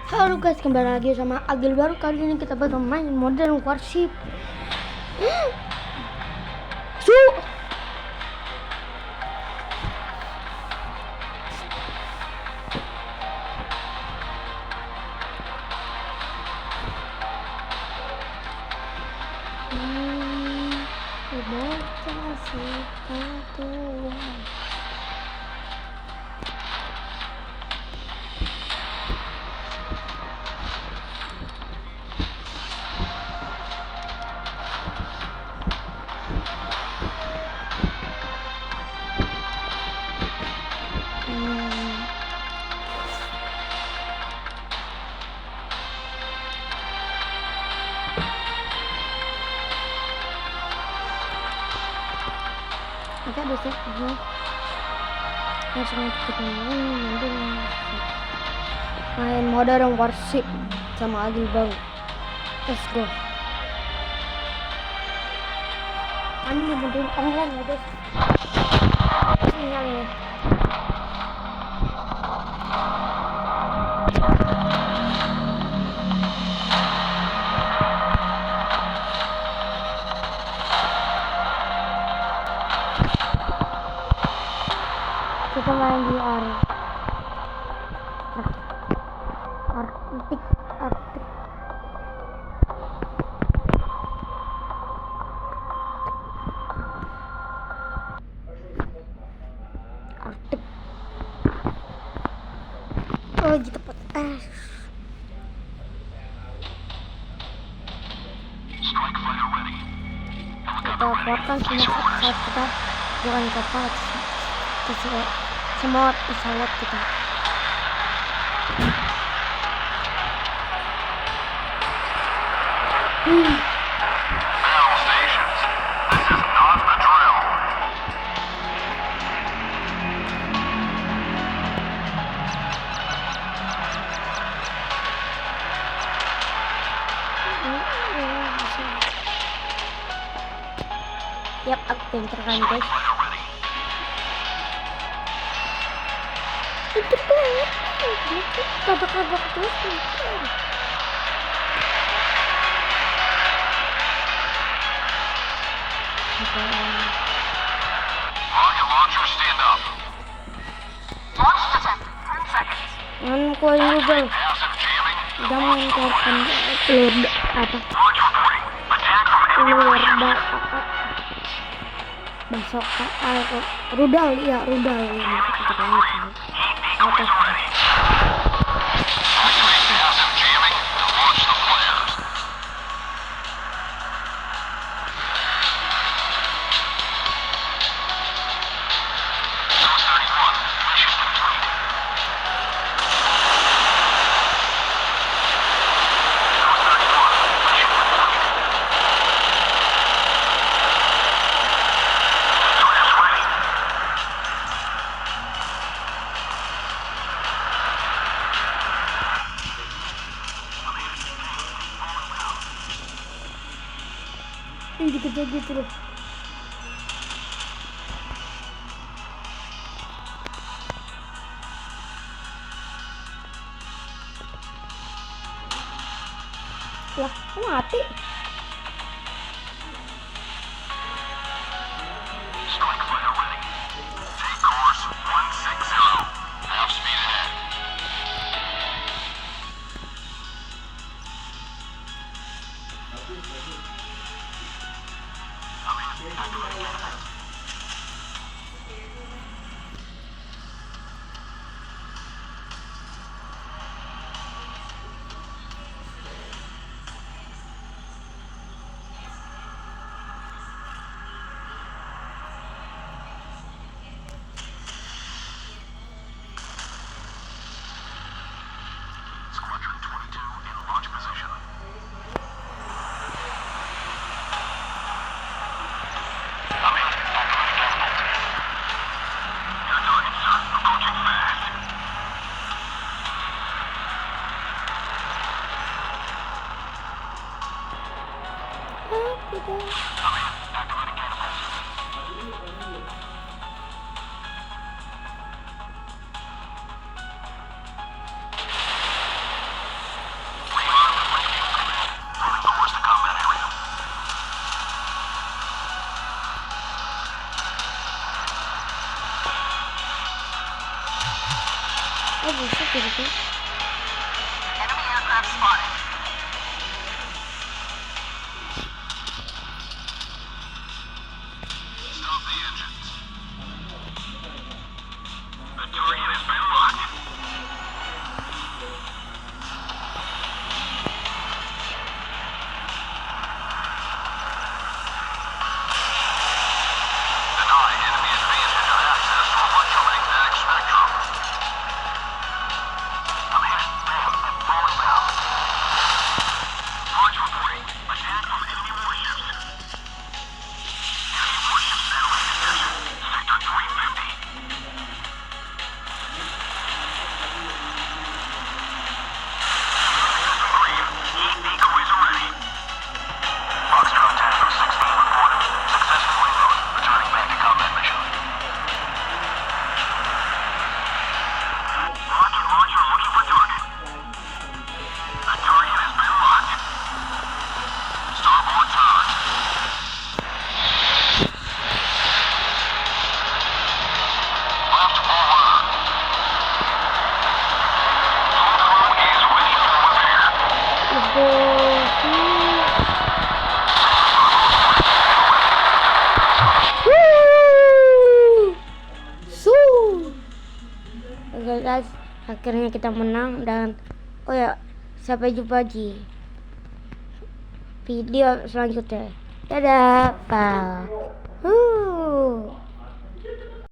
Halo guys, kembali lagi sama Agil baru. Kali ini kita bakal main Modern Warship. Oke, besok gue langsung kita main Modern Warship sama Agil baru. Let's go. Ini modern online ya guys. Sinyal ini. Kita main di Arctic. Oh lagi tepat kita keluarkan semua pesawat kita, bukan kapal, semua pesawat kita. Yap, aku pinter kan guys. Pinter banget. Tabak-tabak terus pinter. Koin rudal. Udah main korban telur apa? Telur basok rudal ya rudal ini kita banget. Oke. Ini dikejar gitu loh. Lah, kok mati? sih. Enemy aircraft spotted. Stop the engines. The target has been locked. Deny enemy advantage of access to electromagnetic spectrum. I'm hit. Bam. Falling down. Launch reporting. Attack from enemy warships. Enemy warships battling condition. Sector 350. Decoys are ready. Foxtrot Tango 16 reported. Successful reload. Returning back to combat mission. Rocket launcher looking for target. The target has been locked. Starboard turret. Left forward. Control is ready for repair. Oke guys, akhirnya kita menang dan oh ya, sampai jumpa di video selanjutnya. Dadah, pal.